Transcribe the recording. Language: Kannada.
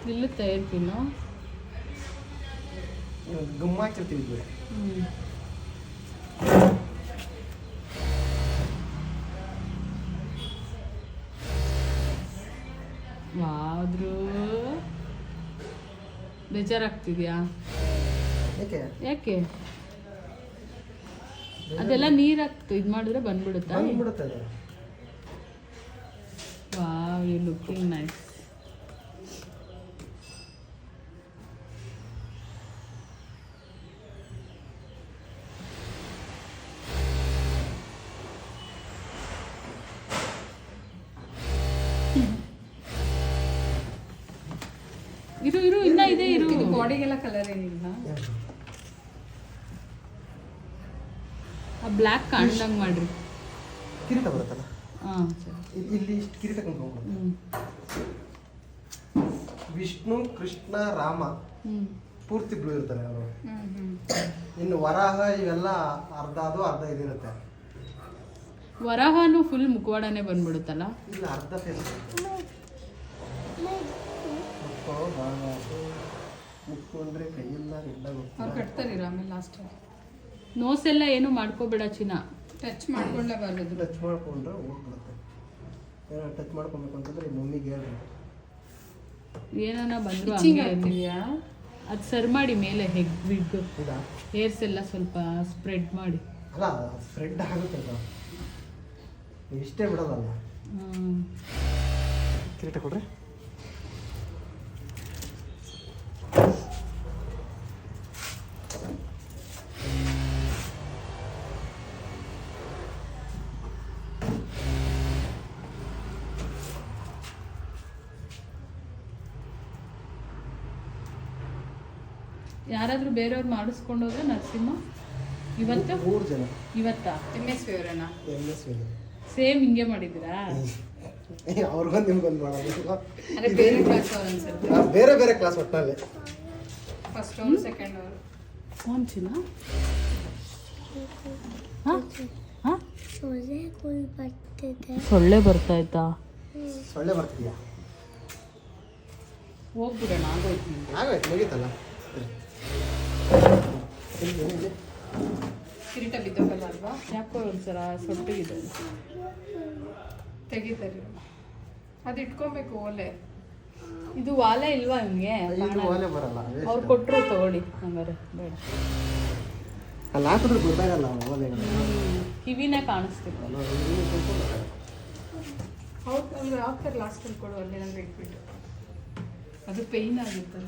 ನಿಲ್ಲುತ್ತೆ ಏರ್ ಪಿನ್ನು ಗುಮ್ಮ ಹಾಕಿರ್ತೀವಿ. ಆದ್ರೂ ಬೇಜಾರಾಗ್ತಿದ್ಯಾ? ಯಾಕೆ? ಅದೆಲ್ಲ ನೀರ್ ಹಾಕ್ತು ಇದು ಮಾಡಿದ್ರೆ ಬಂದ್ಬಿಡುತ್ತಾ? Wow, you looking nice. ಇರು ಇರು ಇನ್ನ ಇದೆ ಇರು. ಬಾಡಿಗೆಲ್ಲ ಕಲರ್ ಏನಿಲ್ಲ. ಆ ಬ್ಲ್ಯಾಕ್ ಕಾಣ್ದಂಗ್ ಮಾಡ್ರಿ. ಕಿರೀಟ ಬರುತ್ತಲ್ಲ, ಹಾಂ ಇಲ್ಲಿ ಇಷ್ಟು ಕಿರೀಟ ಕೊಂಡ್ಕೊಂಡು ವಿಷ್ಣು ಕೃಷ್ಣ ರಾಮ ಪೂರ್ತಿ ಬ್ಲೂ ಇರ್ತಾರೆ ಅವರು. ಇನ್ನು ವರಾಹ ಇವೆಲ್ಲ ಅರ್ಧ ಅದು ಅರ್ಧ ಇದಿರುತ್ತೆ. ವರಾಹನು ಫುಲ್ ಮುಖವಾಡನೆ ಬಂದ್ಬಿಡುತ್ತಲ್ಲ. ಇಲ್ಲ, ಅರ್ಧ ಫೇಸ್ ಮುಕ್ಕು ಅಂದ್ರೆ ಕೈಯೆಲ್ಲ ಅವ್ರು ಕಟ್ತಾರೆ ಆಮೇಲೆ ಲಾಸ್ಟ್ ನೋಸ್ ಎಲ್ಲ ಏನು ಮಾಡ್ಕೋಬೇಡ ಚಿನ್ನ. ಟಚ್ ಮಾಡ್ಕೊಳ್ಳೇಬಾರ್ದು. ಟಚ್ ಮಾಡ್ಕೊಂಡ್ರೆ ಹೋಗ್ಬಿಡುತ್ತೆ. ಏನೋ ಟಚ್ ಮಾಡ್ಕೊಬೇಕು ಅಂತಂದ್ರೆ ಮಮ್ಮಿಗೆ ಹೇಳ್ರಿ. ಏನಾನ ಬಂದ್ರು ಆಗ್ತಿದ್ಯಾ? ಅದು ಸರ್ ಮಾಡಿ ಮೇಲೆ ಹೆಗ್ ವಿಗ್ ಹೇರ್ಸ್ ಎಲ್ಲ ಸ್ವಲ್ಪ ಸ್ಪ್ರೆಡ್ ಮಾಡಿ. ಅಲ್ಲ, ಸ್ಪ್ರೆಡ್ ಆಗುತ್ತೆ ಅದು, ಇಷ್ಟೇ ಬಿಡೋದಲ್ಲ. ಕಿರೀಟ ಕೊಡ್ರಿ. ಯಾರಾದ್ರೂ ಬೇರೆಯವ್ರು ಮಾಡಿಸ್ಕೊಂಡೋದ್ರೆ ನರಸಿಂಹ ಇವತ್ತು 3 ಜನ. ಇವತ್ತಾ? MSV ಅವರನ್ನ ಸೇಮ್ ಹಿಂಗೆ ಮಾಡಿದ್ದೀರಾ? ಅವ್ರಿಗೊಂದು ನಿಮ್ಗೊಂದು ಮಾಡೋದು. ಅದೇ ಬೇರೆ ಕ್ಲಾಸ್ ಅವ್ರು ಅನ್ಸುತ್ತೆ. ಬೇರೆ ಬೇರೆ ಕ್ಲಾಸ್ ಒಟ್ಟಿನಲ್ಲಿ ಫಸ್ಟ್ ಅವರು ಸೆಕೆಂಡ್ ಅವರು. ಚಿನ್ನ ಸೊಳ್ಳೆ ಬರ್ತಾಯ್ತಾ? ಸೊಳ್ಳೆ ಬರ್ತಿದ್ಯಾ? ಹೋಗ್ಬಿಡೋಣ, ಆಗೋಯ್ತು. ಆಗೋಯ್ತು, ಮುಗೀತಲ್ಲ. ಕಿರೀಟ ಬಿದ್ದೋಗಲ್ಲ ಅಲ್ವಾ? ಯಾಕೋ ಒಂದ್ಸಲ ಸೊಟ್ಟಿಗಿದೆ. ತೆಗಿತಾರೆ. ಅದು ಇಟ್ಕೊಬೇಕು ಓಲೆ. ಇದು ವಾಲೆ ಇಲ್ವಾ ನಿಮಗೆ? ಓಲೆ ಬರಲ್ಲ. ಅವ್ರು ಕೊಟ್ಟರು ತಗೊಳ್ಳಿ. ಹಂಗಾರೆ ಬೇಡ, ಅಲ್ಲಿ ಹಾಕಿದ್ರೆ ಗೊತ್ತಾಗಲ್ಲ ಓಲೆ. ಕಿವಿನೇ ಕಾಣಿಸ್ತಿಲ್ಲ. ಹೌದು, ಅಲ್ಲಿ ಹಾಕ್ತಾರೆ ಲಾಸ್ಟಲ್ಲಿ ಕೊಡು, ಅಲ್ಲೇ ನಂಗೆ ಇಟ್ಬಿಟ್ಟು. ಅದು ಪೇಯ್ನ್ ಆಗುತ್ತೆ.